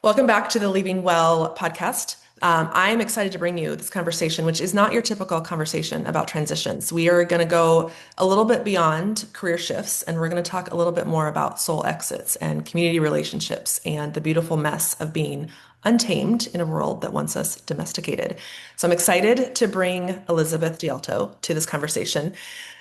Welcome back to the Leaving Well podcast. I'm excited to bring you this conversation, which is not your typical conversation about transitions. We are going to go a little bit beyond career shifts, and we're going to talk a little bit more about soul exits and community relationships and the beautiful mess of being untamed in a world that wants us domesticated. So I'm excited to bring Elizabeth DiAlto to this conversation.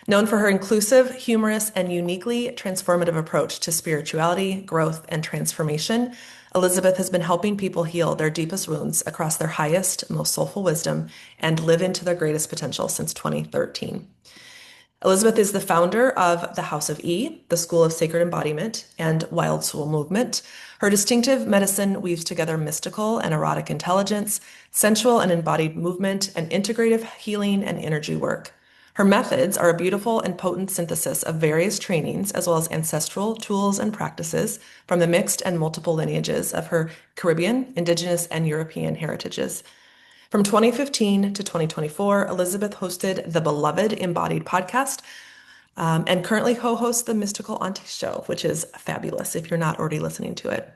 Known for her inclusive, humorous, and uniquely transformative approach to spirituality, growth, and transformation, Elizabeth has been helping people heal their deepest wounds across their highest, most soulful wisdom and live into their greatest potential since 2013. Elizabeth is the founder of the House of E, the School of Sacred Embodiment, and Wild Soul Movement. Her distinctive medicine weaves together mystical and erotic intelligence, sensual and embodied movement, and integrative healing and energy work. Her methods are a beautiful and potent synthesis of various trainings, as well as ancestral tools and practices from the mixed and multiple lineages of her Caribbean, Indigenous, and European heritages. From 2015 to 2024, Elizabeth hosted the beloved Embodied podcast, and currently co-hosts the Mystical Auntie Show, which is fabulous if you're not already listening to it.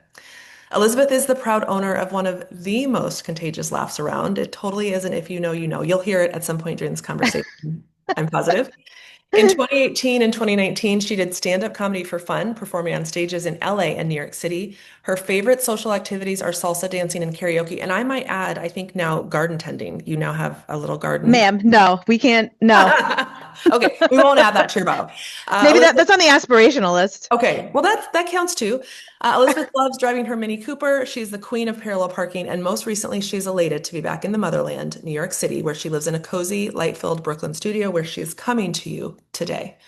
Elizabeth is the proud owner of one of the most contagious laughs around. It totally is an if you know, you know. You'll hear it at some point during this conversation. I'm positive. In 2018 and 2019, she did stand-up comedy for fun, performing on stages in LA and New York City. Her favorite social activities are salsa dancing and karaoke. And I might add, I think now garden tending. You now have a little garden. Ma'am, no, we can't. No, Okay, we won't add that to your bio. maybe Elizabeth, that's on the aspirational list. okay, well that counts too. Elizabeth loves driving her Mini Cooper. She's the queen of parallel parking, and most recently, she's elated to be back in the motherland, New York City, where she lives in a cozy, light-filled Brooklyn studio where she is coming to you today.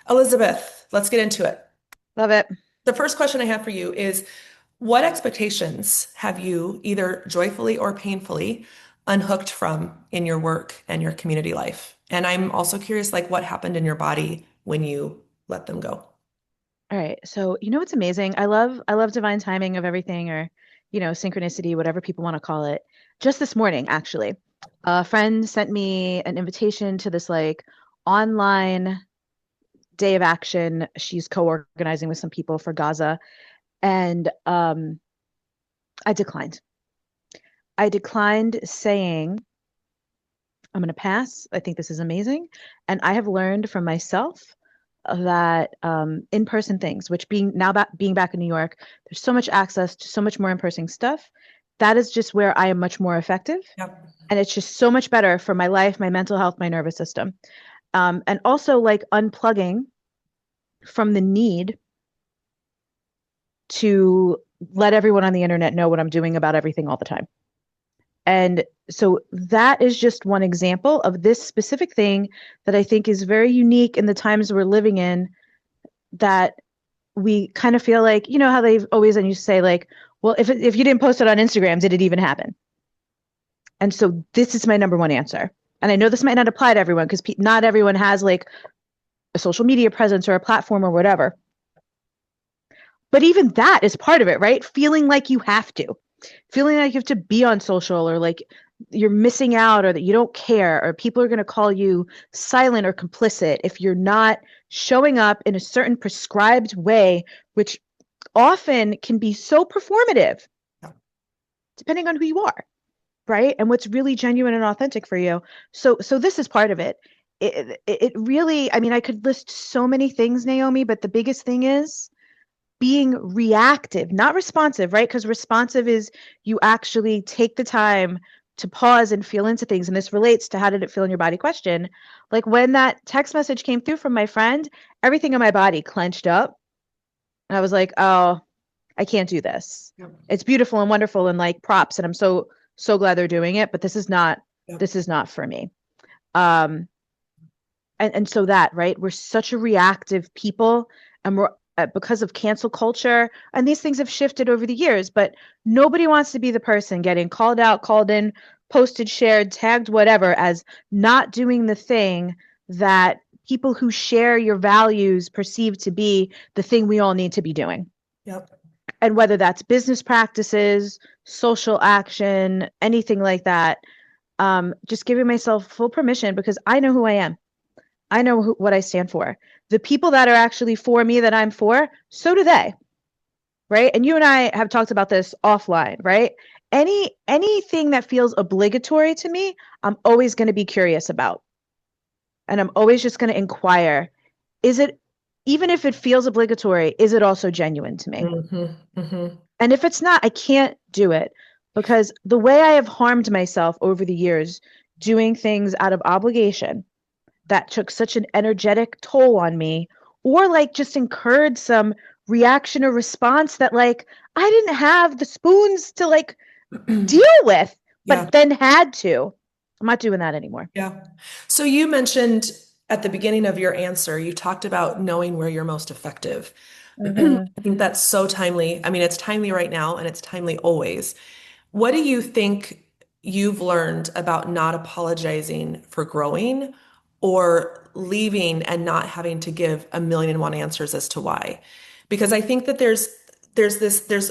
Elizabeth, let's get into it. Love it. The first question I have for you is, what expectations have you either joyfully or painfully unhooked from in your work and your community life? And I'm also curious, like, what happened in your body when you let them go? All right. So, you know what's amazing? I love divine timing of everything or, synchronicity, whatever people want to call it. Just this morning, actually, a friend sent me an invitation to this like online day of action. She's co-organizing with some people for Gaza, and I declined. I declined saying I'm going to pass. I think this is amazing. And I have learned from myself that in-person things, which being back in New York, there's so much access to so much more in-person stuff. That is just where I am much more effective. Yep. And it's just so much better for my life, my mental health, my nervous system. And also like unplugging from the need to let everyone on the internet know what I'm doing about everything all the time. And so that is just one example of this specific thing that I think is very unique in the times we're living in, that we kind of feel like, you know, how they've always, and you say like, well, if you didn't post it on Instagram, did it even happen? And so this is my number one answer. And I know this might not apply to everyone because not everyone has like a social media presence or a platform or whatever. But even that is part of it, right? Feeling like you have to. Feeling like you have to be on social, or like you're missing out, or that you don't care, or people are going to call you silent or complicit if you're not showing up in a certain prescribed way, which often can be so performative, depending on who you are, right? And what's really genuine and authentic for you. So this is part of it. It really, I mean, I could list so many things, Naomi, but the biggest thing is being reactive, not responsive, right? Because responsive is you actually take the time to pause and feel into things. And this relates to how did it feel in your body question. Like when that text message came through from my friend, everything in my body clenched up. And I was like, oh, I can't do this. Yep. It's beautiful and wonderful and like props. And I'm so glad they're doing it, but this is not, Yep. this is not for me. And so that, right, we're such a reactive people, and we're because of cancel culture, and these things have shifted over the years, but nobody wants to be the person getting called out, called in, posted, shared, tagged, whatever, as not doing the thing that people who share your values perceive to be the thing we all need to be doing. Yep. And whether that's business practices, social action, anything like that, just giving myself full permission, because I know who I am. I know what I stand for. The people that are actually for me that I'm for, so do they, right? And you and I have talked about this offline, right? Anything that feels obligatory to me, I'm always going to be curious about. And I'm always just going to inquire, is it, even if it feels obligatory, is it also genuine to me? Hmm. Hmm. And if it's not, I can't do it because the way I have harmed myself over the years doing things out of obligation that took such an energetic toll on me, or like just incurred some reaction or response that like I didn't have the spoons to like deal with, Yeah. but then had to. I'm not doing that anymore. Yeah. So you mentioned at the beginning of your answer, you talked about knowing where you're most effective. I Hmm. think that's so timely. I mean, it's timely right now and it's timely always. What do you think you've learned about not apologizing for growing or leaving and not having to give a million and one answers as to why? Because I think that there's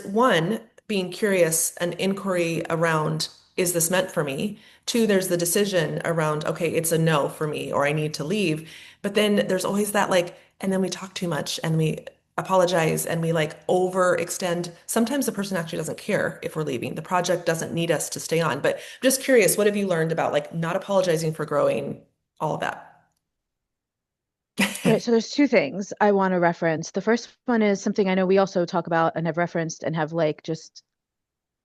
one, being curious, an inquiry around, is this meant for me? Two, there's the decision around, okay, it's a no for me or I need to leave. But then there's always that like, and then we talk too much and we apologize and we like overextend. Sometimes the person actually doesn't care if we're leaving. The project doesn't need us to stay on. But I'm just curious, what have you learned about like not apologizing for growing, all of that? Right. So there's two things I want to reference. The first one is something I know we also talk about and have referenced and have like just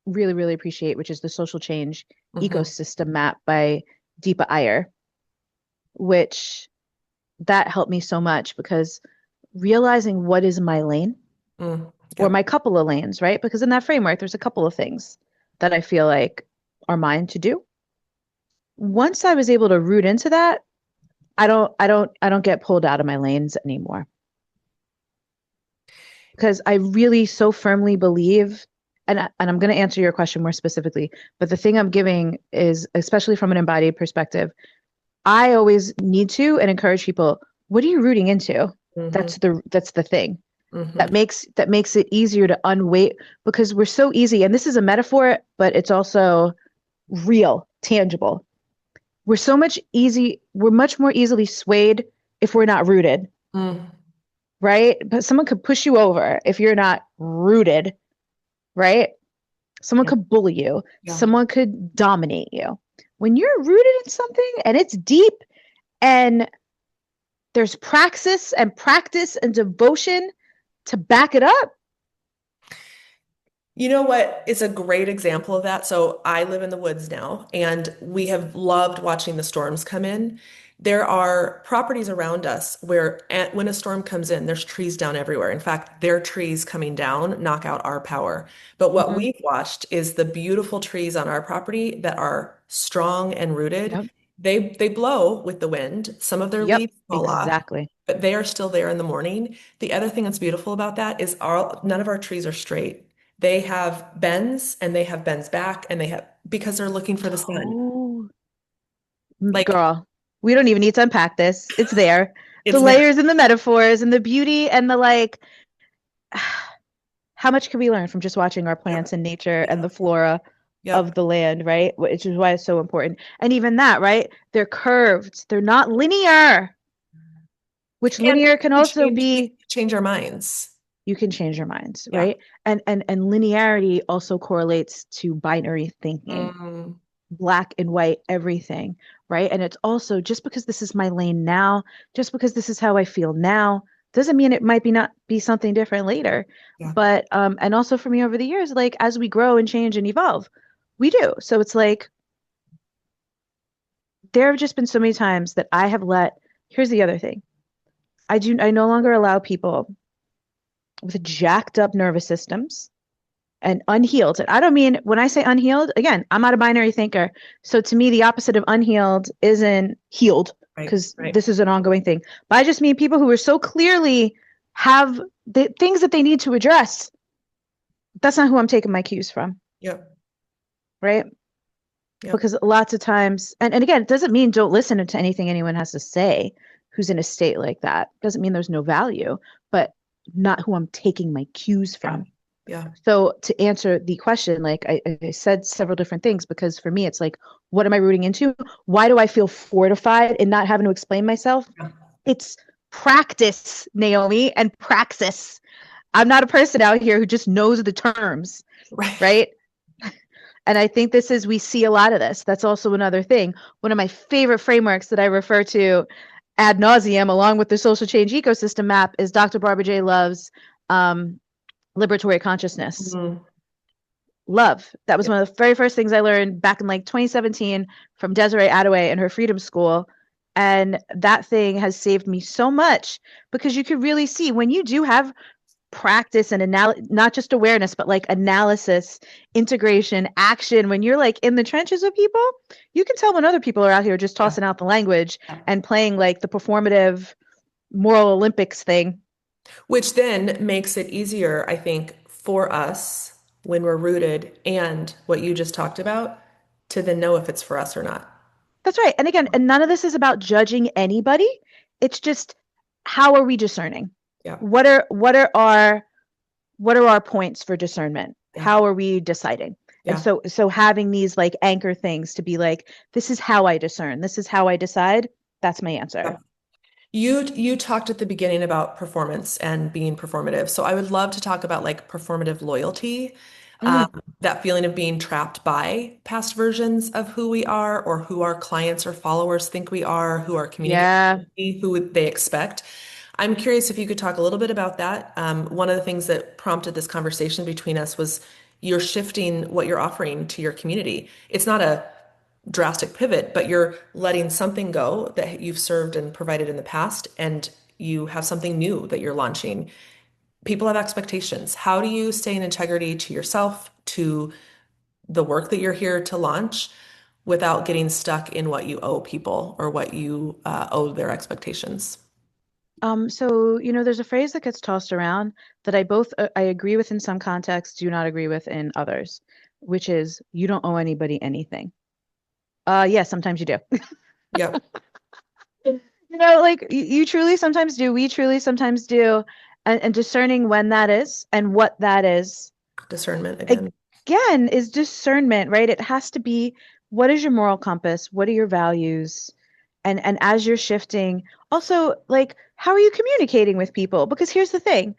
really, really appreciate, which is the social change Hmm. ecosystem map by Deepa Iyer, which that helped me so much because realizing what is my lane Mm. or Yep. my couple of lanes, right? Because in that framework, there's a couple of things that I feel like are mine to do. Once I was able to root into that, I don't get pulled out of my lanes anymore because I really so firmly believe, and I'm going to answer your question more specifically, but the thing I'm giving is, especially from an embodied perspective, I always need to and encourage people, what are you rooting into? Hmm. That's the thing. Hmm. That makes it easier to unweight because we're so easy, and this is a metaphor, but it's also real, tangible. We're much more easily swayed if we're not rooted, Mm. right? But someone could push you over if you're not rooted, right? Someone Yeah. could bully you, Yeah. someone could dominate you. When you're rooted in something and it's deep and there's praxis and practice and devotion to back it up. You know what is a great example of that? So I live in the woods now, and we have loved watching the storms come in. There are properties around us where when a storm comes in, there's trees down everywhere. In fact, their trees coming down knock out our power. But what Mhm. we've watched is the beautiful trees on our property that are strong and rooted. Yep. They blow with the wind. Some of their Yep. leaves fall off, Exactly. but they are still there in the morning. The other thing that's beautiful about that is none of our trees are straight. They have bends and they have bends back and they have because they're looking for the sun. Oh, Like girl, we don't even need to unpack this. It's there. The it's there. layers and the metaphors and the beauty and the like. How much can we learn from just watching our plants Yep. and nature and the Yep. flora of Yep. the land, right? Which is why it's so important. And even that, right? They're curved. They're not linear, which And linear can also we be, can change our minds. you can change your minds, Yeah. right? And linearity also correlates to binary thinking, Mm, black and white, everything, right? And it's also just because this is my lane now, just because this is how I feel now, doesn't mean it might be not be something different later. yeah. But and also for me over the years, like as we grow and change and evolve, we do. So it's like there have just been so many times that I have let, here's the other thing. I no longer allow people with jacked up nervous systems and unhealed. And I don't mean when I say unhealed, again, I'm not a binary thinker. So to me, the opposite of unhealed isn't healed Right. because Right. this is an ongoing thing. But I just mean people who are so clearly have the things that they need to address. That's not who I'm taking my cues from, Yep. right? Yep. Because lots of times, and again, it doesn't mean don't listen to anything anyone has to say who's in a state like that. Doesn't mean there's no value, but not who I'm taking my cues Yeah. from. Yeah. So to answer the question, like I said several different things because for me it's like, what am I rooting into? Why do I feel fortified in not having to explain myself? Yeah. It's practice, Naomi, and praxis. I'm not a person out here who just knows the terms, Right. right? And I think we see a lot of this. That's also another thing. One of my favorite frameworks that I refer to ad nauseum, along with the social change ecosystem map, is Dr. Barbara J. Love's um, liberatory consciousness. Mhm. Love. That was Yeah. one of the very first things I learned back in like 2017 from Desiree Adaway in her Freedom School. And that thing has saved me so much because you could really see when you do have practice and not just awareness, but like analysis, integration, action. When you're like in the trenches with people, you can tell when other people are out here just Yeah. tossing out the language Yeah. and playing like the performative moral Olympics thing. Which then makes it easier, I think, for us when we're rooted and what you just talked about to then know if it's for us or not. That's right. And again, and none of this is about judging anybody. It's just how are we discerning? Yeah. What are our points for discernment? Yeah. How are we deciding? And Yeah. so having these like anchor things to be like, this is how I discern, this is how I decide, that's my answer. Yeah. You talked at the beginning about performance and being performative. So I would love to talk about like performative loyalty, um, Mm, that feeling of being trapped by past versions of who we are or who our clients or followers think we are, who are communicating yeah. with me, who they expect. I'm curious if you could talk a little bit about that. One of the things that prompted this conversation between us was you're shifting what you're offering to your community. It's not a drastic pivot, but you're letting something go that you've served and provided in the past, and you have something new that you're launching. People have expectations. How do you stay in integrity to yourself, to the work that you're here to launch, without getting stuck in what you owe people or what you owe their expectations? So there's a phrase that gets tossed around that I agree with in some contexts, do not agree with in others, which is you don't owe anybody anything. Yeah, sometimes you do. Yep. Like you truly sometimes do, we truly sometimes do, and discerning when that is and what that is, Discernment again. again, is discernment, right? It has to be what is your moral compass? What are your values? And as you're shifting, also like how are you communicating with people? Because here's the thing.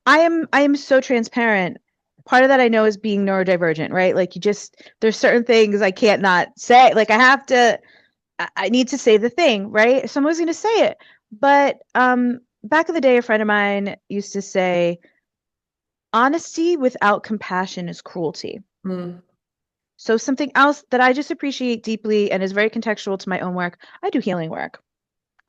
I am so transparent. Part of that I know is being neurodivergent, right? Like there's certain things I can't not say. Like I need to say the thing, right? So I'm always going to say it. But back in the day, a friend of mine used to say, honesty without compassion is cruelty. Mm. So something else that I just appreciate deeply and is very contextual to my own work, I do healing work.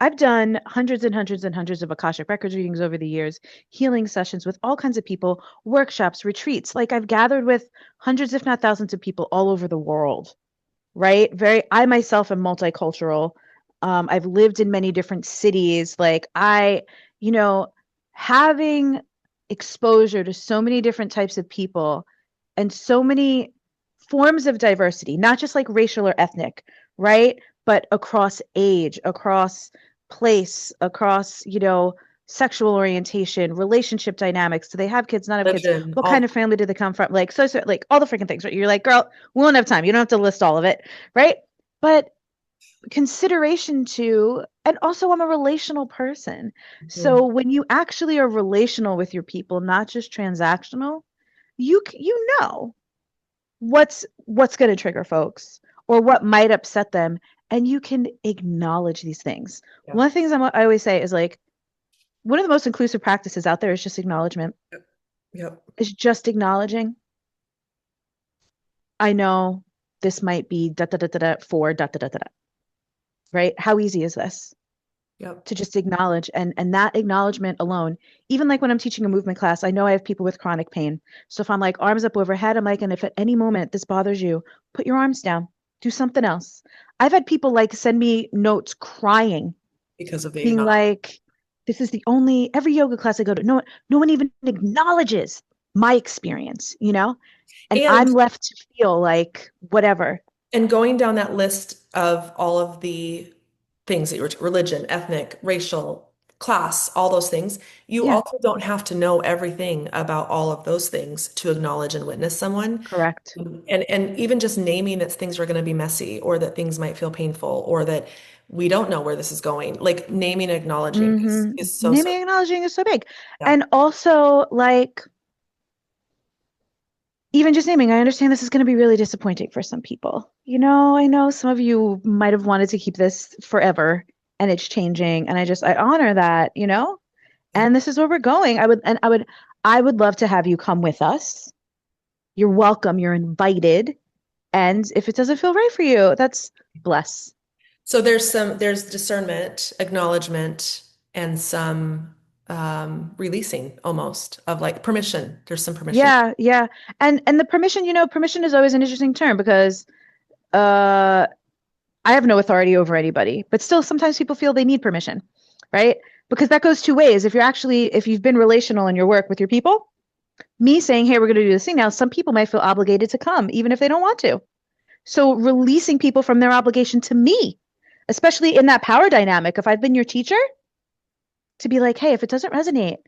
I've done hundreds and hundreds and hundreds of Akashic Records readings over the years, healing sessions with all kinds of people, workshops, retreats. Like I've gathered with hundreds, if not thousands of people all over the world, right? I myself am multicultural. I've lived in many different cities. You know, having exposure to so many different types of people and so many forms of diversity, not just like racial or ethnic, right? But across age, across place, across, sexual orientation, relationship dynamics. Do they have kids, not have kids? Religion, What kind all. of family do they come from? Like, so like all the freaking things, right? You're like, girl, we won't have time. You don't have to list all of it, right? But consideration to, and also I'm a relational person. Mhm. So when you actually are relational with your people, not just transactional, you know what's going to trigger folks or what might upset them, and you can acknowledge these things. Yeah. One of the things I always say is like one of the most inclusive practices out there is just acknowledgement. Yep. Yep. Is just acknowledging. I know this might be da da da da da for da da da da da. Right? How easy is this Yep. to just acknowledge? And that acknowledgement alone, even like when I'm teaching a movement class, I know I have people with chronic pain. So if I'm like arms up overhead, I'm like, and if at any moment this bothers you, put your arms down, do something else. I've had people like send me notes crying, Because of the being acknowledgement. like, this is the only every yoga class I go to, no one even acknowledges my experience. And And I'm left to feel like whatever. And going down that list of all of the things that you were religion, ethnic, racial, class, all those things. You Yeah, also don't have to know everything about all of those things to acknowledge and witness someone. correct. And even just naming that things are going to be messy or that things might feel painful or that we don't know where this is going. Like naming, acknowledging is so, so, Naming, acknowledging is so big. yeah. And also, like, even just naming, I understand this is going to be really disappointing for some people. I know some of you might have wanted to keep this forever and it's changing. And I honor that. Mhm. And this is where we're going. I would love to have you come with us. You're welcome. You're invited. And if it doesn't feel right for you, that's bless. So there's discernment, acknowledgement, and some releasing almost of like permission. There's some permission. Yeah, yeah. And the permission is always an interesting term because uh I have no authority over anybody, but still sometimes people feel they need permission, right? Because that goes two ways. If you've been relational in your work with your people, me saying, "Hey, we're going to do this thing now," some people might feel obligated to come even if they don't want to. So releasing people from their obligation to me, especially in that power dynamic, if I've been your teacher, to be like, "Hey, if it doesn't resonate,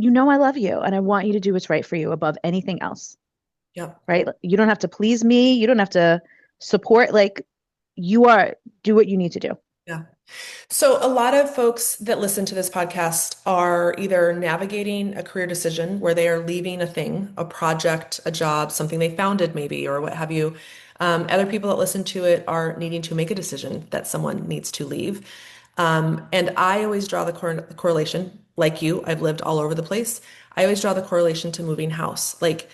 I love you and I want you to do what's right for you above anything else." Yep. Right? You don't have to please me. You don't have to support. Like, do what you need to do. Yeah. So, a lot of folks that listen to this podcast are either navigating a career decision where they are leaving a thing, a project, a job, something they founded maybe, or what have you. Other people that listen to it are needing to make a decision that someone needs to leave. And I always draw the correlation, like you, I've lived all over the place. I always draw the correlation to moving house. Like,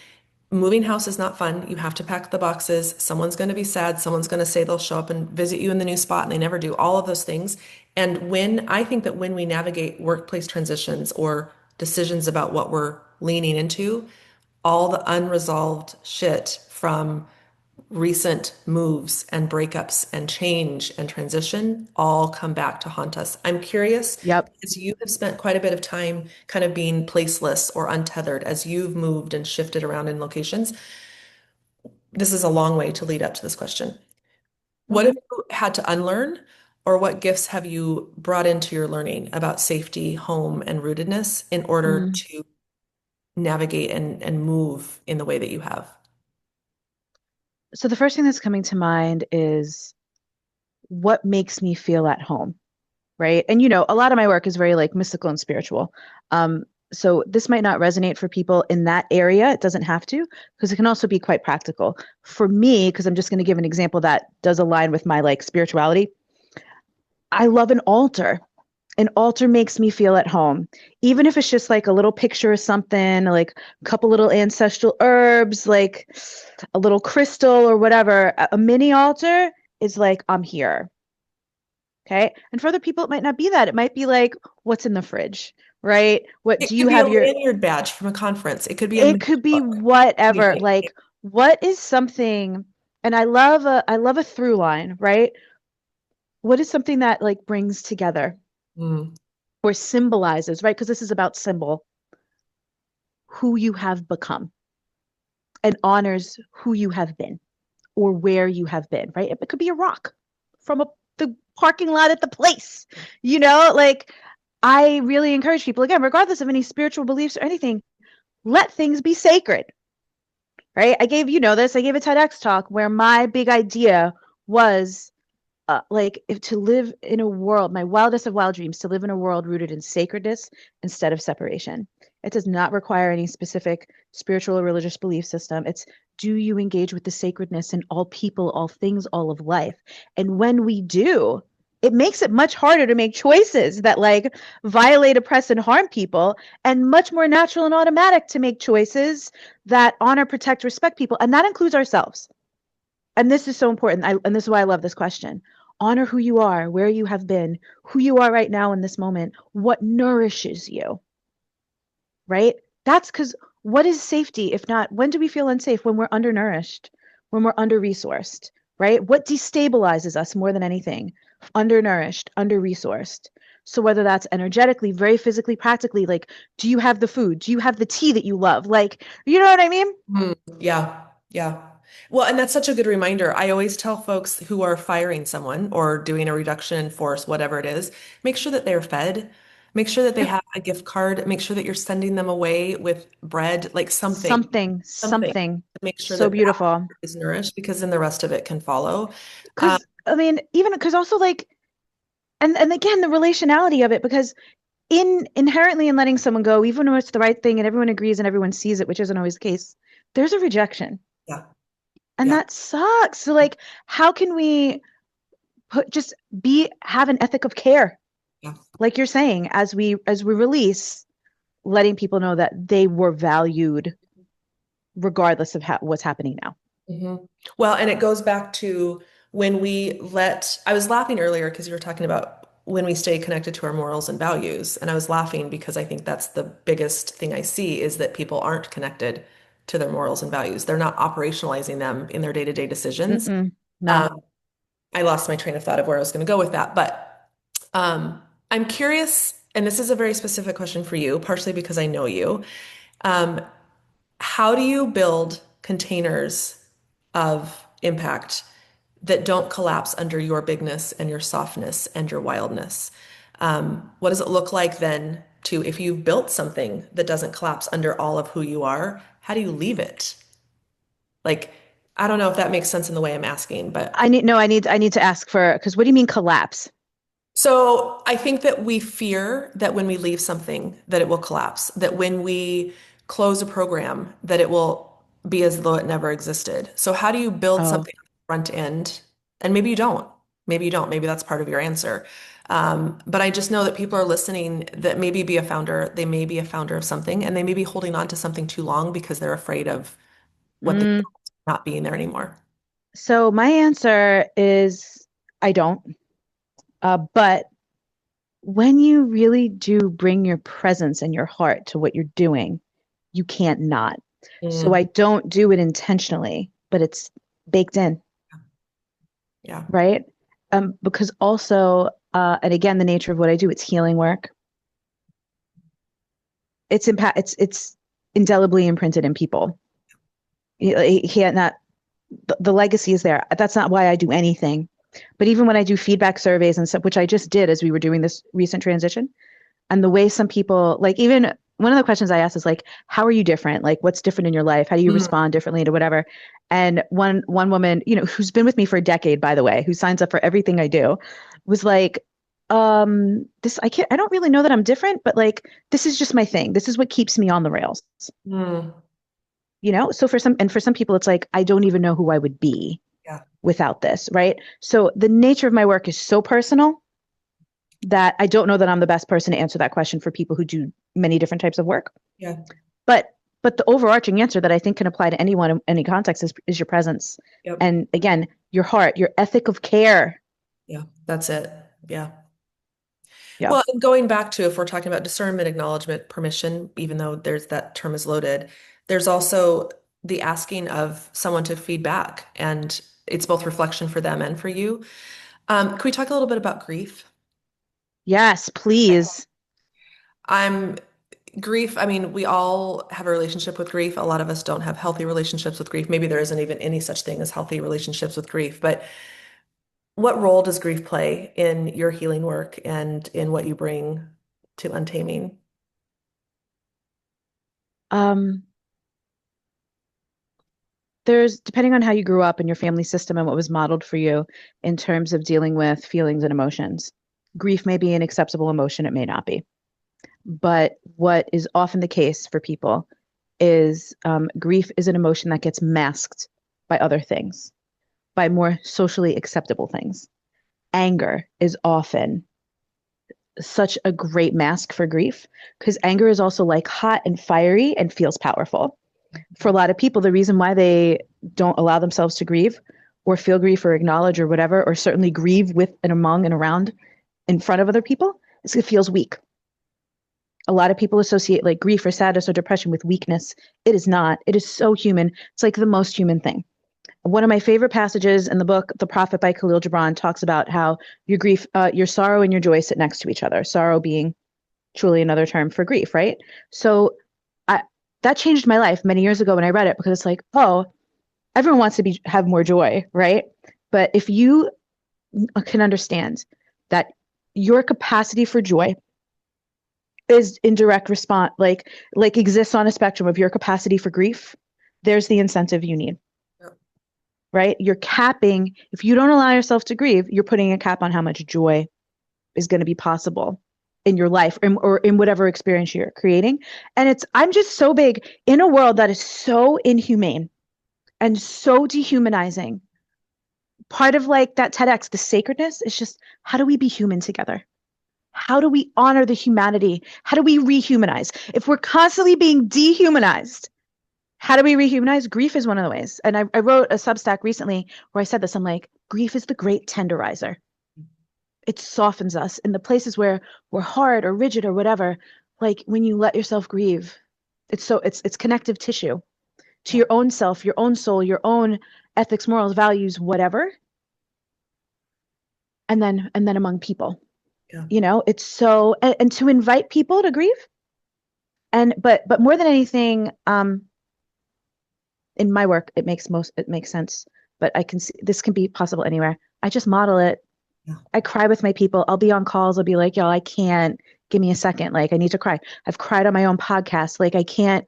moving house is not fun. You have to pack the boxes. Someone's going to be sad. Someone's going to say they'll show up and visit you in the new spot, and they never do. All of those things. And I think that when we navigate workplace transitions or decisions about what we're leaning into, all the unresolved shit from recent moves and breakups and change and transition all come back to haunt us. I'm curious Yep. because you have spent quite a bit of time kind of being placeless or untethered as you've moved and shifted around in locations. This is a long way to lead up to this question. What have Okay. you had to unlearn, or what gifts have you brought into your learning about safety, home, and rootedness in order Mm. to navigate and move in the way that you have? So the first thing that's coming to mind is what makes me feel at home, right? And a lot of my work is very like mystical and spiritual. So this might not resonate for people in that area. It doesn't have to, because it can also be quite practical. For me, because I'm just going to give an example that does align with my like spirituality. I love an altar. An altar makes me feel at home, even if it's just like a little picture of something, like a couple little ancestral herbs, like a little crystal or whatever. A mini altar is like, I'm here. Okay. And for other people, it might not be that. It might be like, what's in the fridge, right? What It do could you be a have your, lanyard badge from a conference. It could be a it could be book. whatever. Anything. Like, what is something, and I love a through line, right? What is something that like brings together Mm. or symbolizes, right? Because this is about symbol, who you have become and honors who you have been or where you have been, right? It could be a rock from the parking lot at the place, like I really encourage people, again, regardless of any spiritual beliefs or anything, let things be sacred, right? I gave a TEDx talk where my big idea was like if to live in a world, my wildest of wild dreams, to live in a world rooted in sacredness instead of separation. It does not require any specific spiritual or religious belief system. It's, do you engage with the sacredness in all people, all things, all of life? And when we do, it makes it much harder to make choices that like violate, oppress, and harm people, and much more natural and automatic to make choices that honor, protect, respect people. And that includes ourselves. And this is so important. And this is why I love this question. Honor who you are, where you have been, who you are right now in this moment, what nourishes you, right? That's because what is safety if not, when do we feel unsafe? When we're undernourished, when we're under resourced, right? What destabilizes us more than anything? Undernourished, under resourced. So whether that's energetically, very physically, practically, like, do you have the food? Do you have the tea that you love? Like, you know what I mean? Mm. Yeah. Yeah. Well, and that's such a good reminder. I always tell folks who are firing someone or doing a reduction in force, whatever it is, make sure that they're fed. Make sure that they Yep. have a gift card. Make sure that you're sending them away with bread, like something, Something, something. something Make sure so that that beautiful. is nourished because then the rest of it can follow. Um, Because I mean, even because also like, and again, the relationality of it, because in inherently in letting someone go, even when it's the right thing and everyone agrees and everyone sees it, which isn't always the case, there's a rejection. yeah, And yeah, that sucks. So like, how can we just have an ethic of care, yeah. like you're saying, as we release, letting people know that they were valued regardless of what's happening now. hmm Well, and it goes back to when we let, I was laughing earlier because you were talking about when we stay connected to our morals and values. And I was laughing because I think that's the biggest thing I see is that people aren't connected to their morals and values. They're not operationalizing them in their day-to-day decisions. Mm-mm, no. Um, I lost my train of thought of where I was going to go with that. But I'm curious, and this is a very specific question for you, partially because I know you. Um, how do you build containers of impact that don't collapse under your bigness and your softness and your wildness? What does it look like then to, if you've built something that doesn't collapse under all of who you are, how do you leave it? Like, I don't know if that makes sense in the way I'm asking, but I need to ask for, because what do you mean collapse? so I think that we fear that when we leave something, that it will collapse, that when we close a program, that it will be as though it never existed. So how do you build Oh. something on the front end? And maybe you don't. Maybe you don't. Maybe that's part of your answer. But I just know that people are listening that maybe be a founder, they may be a founder of something, and they may be holding on to something too long because they're afraid of what they Mm, not being there anymore. so my answer is I don't. But when you really do bring your presence and your heart to what you're doing, you can't not. So I Mm, don't do it intentionally, but it's baked in, yeah. right? Because also, and again, the nature of what I do, it's healing work. It's indelibly imprinted in people. You can't not the legacy is there. That's not why I do anything. But even when I do feedback surveys and stuff, which I just did as we were doing this recent transition, and the way some people like even one of the questions I asked is like, how are you different? Like what's different in your life? How do you Mm, respond differently to whatever? And one woman, who's been with me for a decade, by the way, who signs up for everything I do, was like, this I don't really know that I'm different, but like this is just my thing. This is what keeps me on the rails. mm, So for some people it's like I don't even know who I would be yeah. without this, right? So the nature of my work is so personal that I don't know that I'm the best person to answer that question for people who do many different types of work. Yeah. But the overarching answer that I think can apply to anyone in any context is your presence. Yep. And again, your heart, your ethic of care. Yeah, that's it. Yeah. Yeah. Well, and going back to if we're talking about discernment, acknowledgement, permission, even though there's that term is loaded, there's also the asking of someone to feedback, and it's both reflection for them and for you. Can we talk a little bit about grief? Yes, please. I'm grief. I mean, we all have a relationship with grief. A lot of us don't have healthy relationships with grief. Maybe there isn't even any such thing as healthy relationships with grief. But what role does grief play in your healing work and in what you bring to untaming? Um, there's depending on how you grew up and your family system and what was modeled for you in terms of dealing with feelings and emotions. Grief may be an acceptable emotion, it may not be. But what is often the case for people is grief is an emotion that gets masked by other things, by more socially acceptable things. Anger is often such a great mask for grief because anger is also like hot and fiery and feels powerful. For a lot of people, the reason why they don't allow themselves to grieve or feel grief or acknowledge or whatever, or certainly grieve with and among and around in front of other people, is it feels weak. A lot of people associate like grief or sadness or depression with weakness. It is not. It is so human. It's like the most human thing. One of my favorite passages in the book, The Prophet by Khalil Gibran, talks about how your sorrow and your joy sit next to each other. Sorrow being truly another term for grief, right? So I, that changed my life many years ago when I read it because it's like, oh, everyone wants to have more joy, right? But if you can understand that your capacity for joy is in direct response, like exists on a spectrum of your capacity for grief. There's the incentive you need, Yep. right? You're capping, if you don't allow yourself to grieve, you're putting a cap on how much joy is going to be possible in your life or in whatever experience you're creating. And I'm just so big in a world that is so inhumane and so dehumanizing. Part of like that TEDx, the sacredness is just how do we be human together? How do we honor the humanity? How do we rehumanize? If we're constantly being dehumanized, how do we rehumanize? Grief is one of the ways. And I wrote a Substack recently where I said this. I'm like, grief is the great tenderizer. It softens us in the places where we're hard or rigid or whatever. Like when you let yourself grieve, it's connective tissue to Yeah. your own self, your own soul, your own ethics, morals, values, whatever. And then among people, Yeah. it's so, and to invite people to grieve. But more than anything, in my work, it makes sense. But I can see this can be possible anywhere. I just model it. Yeah. I cry with my people. I'll be on calls. I'll be like, y'all, I can't. Give me a second. Like, I need to cry. I've cried on my own podcast. Like, I can't.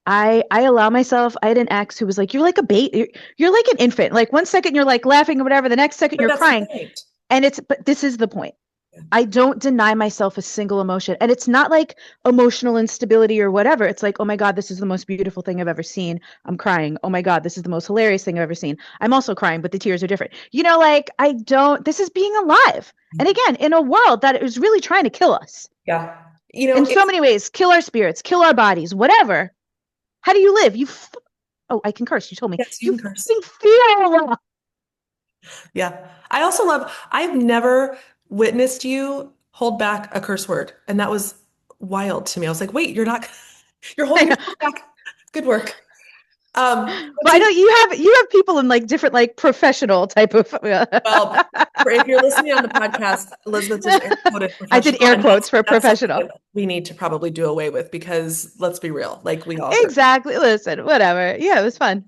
I allow myself. I had an ex who was like, "You're like a bait. You're like an infant. Like 1 second you're like laughing or whatever. The next second But you're that's the crying." point. But this is the point. Yeah. I don't deny myself a single emotion. And it's not like emotional instability or whatever. It's like, oh my God, this is the most beautiful thing I've ever seen. I'm crying. Oh my God, this is the most hilarious thing I've ever seen. I'm also crying, but the tears are different. Like this is being alive. And again, in a world that is really trying to kill us Yeah. in so It's many ways, kill our spirits, kill our bodies, whatever. How do you live? Oh, I can curse. You told me. yes, you You can curse. fucking feel. Yeah. I also love, I've never witnessed you hold back a curse word. And that was wild to me. I was like, wait, you're not, you're holding yourself back. Good work. What's But I know you have people in like different like professional type of well, if you're listening on the podcast, Elizabeth just air quoted I did professional, air and quotes for that's something professional. that we need to probably do away with because let's be real, like we all curse. Exactly. Listen, whatever. Yeah, it was fun.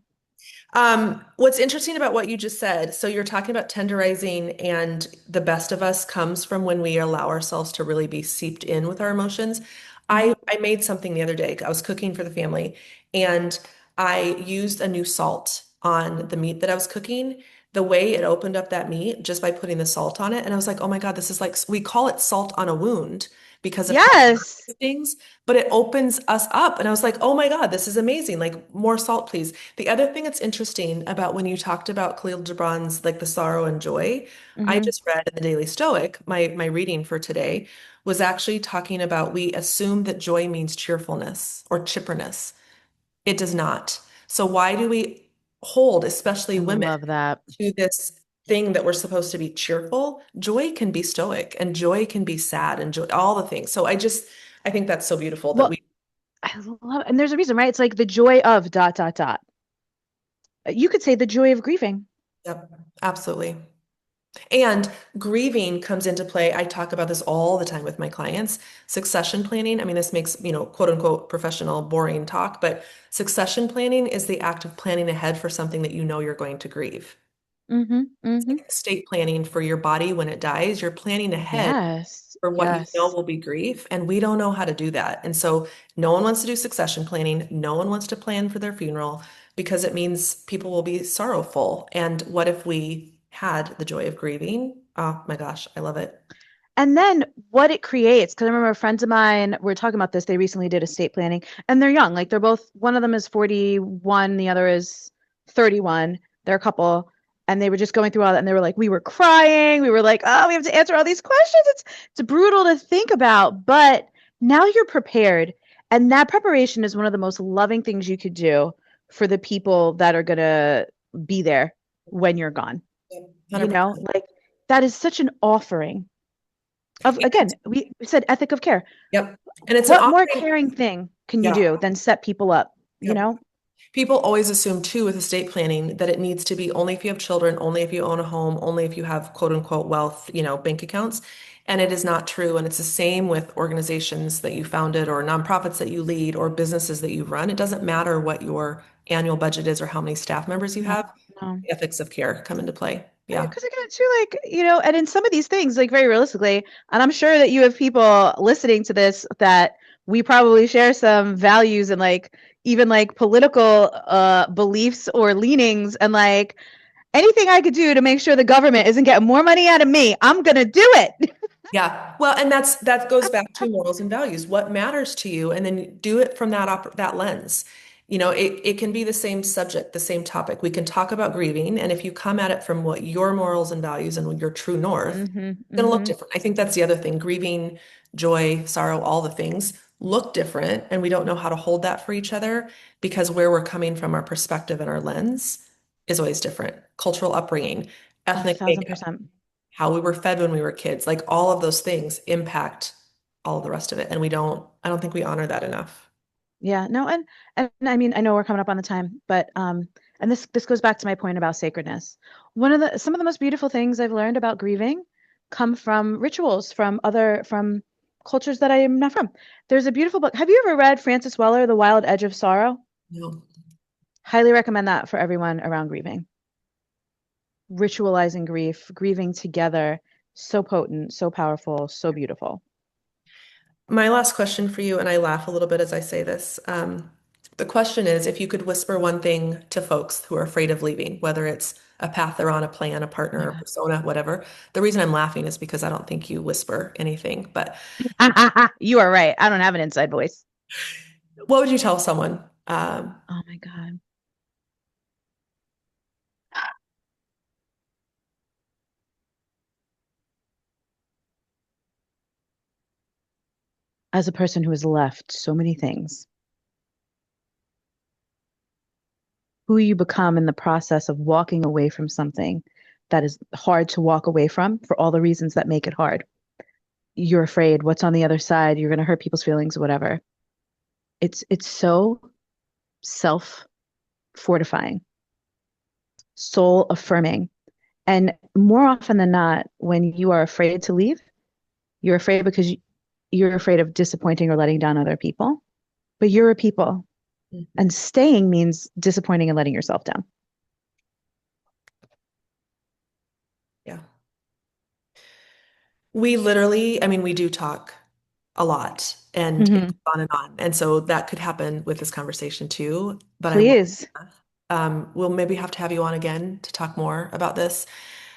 What's interesting about what you just said, so you're talking about tenderizing, and the best of us comes from when we allow ourselves to really be seeped in with our emotions. I Hmm. I made something the other day. I was cooking for the family, and I used a new salt on the meat that I was cooking. The way it opened up that meat just by putting the salt on it, and I was like, oh my God, this is like we call it salt on a wound because of how Yes. it stings, but it opens us up. And I was like, oh my God, this is amazing. Like more salt, please. The other thing that's interesting about when you talked about Khalil Gibran's like the sorrow and joy, I Hmm. just read in the Daily Stoic, my reading for today was actually talking about we assume that joy means cheerfulness or chipperness. It does not. So why do we hold, especially I women, love that. to this thing that we're supposed to be cheerful? Joy can be stoic and joy can be sad and joy, all the things. So I think that's so beautiful that Well, we, I love, and there's a reason, right? It's like the joy of dot dot dot. You could say the joy of grieving. yep, absolutely. And grieving comes into play. I talk about this all the time with my clients. Succession planning, I mean, this makes, quote unquote, professional, boring talk, but succession planning is the act of planning ahead for something that you know you're going to grieve. Hmm. It's Hmm. like estate planning for your body when it dies. You're planning ahead Yes. for what you know Yes. will be grief, and we don't know how to do that. And so no one wants to do succession planning. No one wants to plan for their funeral because it means people will be sorrowful. And what if we had the joy of grieving? Oh my gosh, I love it. And then what it creates, because I remember friends of mine were talking about this. They recently did estate planning and they're young. Like they're both, one of them is 41, the other is 31. They're a couple. And they were just going through all that and they were like, we were crying. We were like, oh, we have to answer all these questions. It's brutal to think about, but now you're prepared. And that preparation is one of the most loving things you could do for the people that are gonna be there when you're gone. 100%. Like that is such an offering of, And, again, we said ethic of care. yep. And it's an What more offering. caring thing can you Yeah. do than set people up, you Yep. know? People always assume too with estate planning that it needs to be only if you have children, only if you own a home, only if you have quote unquote wealth, bank accounts. And it is not true. And it's the same with organizations that you founded or nonprofits that you lead or businesses that you run. It doesn't matter what your annual budget is or how many staff members you No, have. no. The ethics of care come into play. Yeah. Because again, too, like, and in some of these things, like very realistically, and I'm sure that you have people listening to this that we probably share some values and like even like political beliefs or leanings, and like anything I could do to make sure the government isn't getting more money out of me, I'm gonna do it. Yeah. Well, and that goes back to morals and values. What matters to you? And then do it from that lens. It can be the same subject, the same topic. We can talk about grieving, and if you come at it from what your morals and values and your true north, Hmm. it's going to look Hmm. different. I think that's the other thing. Grieving, joy, sorrow, all the things look different, and we don't know how to hold that for each other because where we're coming from, our perspective and our lens is always different. Cultural upbringing, A ethnic thousand makeup, percent. how we were fed when we were kids, like all of those things impact all of the rest of it. And I don't think we honor that enough. Yeah, no, and I mean, I know we're coming up on the time, but and this goes back to my point about sacredness. Some of the most beautiful things I've learned about grieving come from rituals from cultures that I am not from. There's a beautiful book. Have you ever read Francis Weller, The Wild Edge of Sorrow? No. Highly recommend that for everyone around grieving. Ritualizing grief, grieving together, so potent, so powerful, so beautiful. My last question for you, and I laugh a little bit as I say this. The question is if you could whisper one thing to folks who are afraid of leaving, whether it's a path they're on, a plan, a Oh my partner, a God. persona, whatever. The reason I'm laughing is because I don't think you whisper anything. But You are right. I don't have an inside voice. what would you tell someone? Oh my God. As a person who has left so many things, who you become in the process of walking away from something that is hard to walk away from for all the reasons that make it hard. You're afraid what's on the other side, you're going to hurt people's feelings, whatever. It's so self fortifying, soul affirming. And more often than not, when you are afraid to leave, you're afraid because you're afraid of disappointing or letting down other people. But you're a people, Mhm. and staying means disappointing and letting yourself down. Yeah. We literally, I mean, we do talk a lot and it Hmm. goes on and on. And so that could happen with this conversation too. But I love Please. we'll maybe have to have you on again to talk more about this.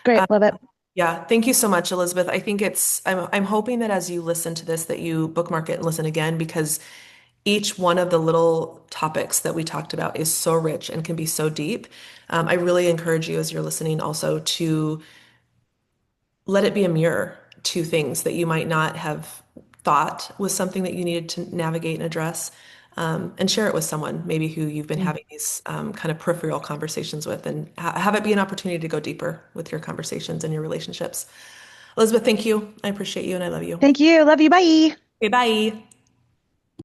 Great. Uh, Love it. yeah, thank you so much, Elizabeth. I think I'm hoping that as you listen to this, that you bookmark it and listen again because each one of the little topics that we talked about is so rich and can be so deep. I really encourage you as you're listening also to let it be a mirror to things that you might not have thought was something that you needed to navigate and address, and share it with someone maybe who you've been Mm. having these kind of peripheral conversations with, and have it be an opportunity to go deeper with your conversations and your relationships. Elizabeth, thank you. I appreciate you and I love you. Thank you. Love you. Bye. Okay, bye.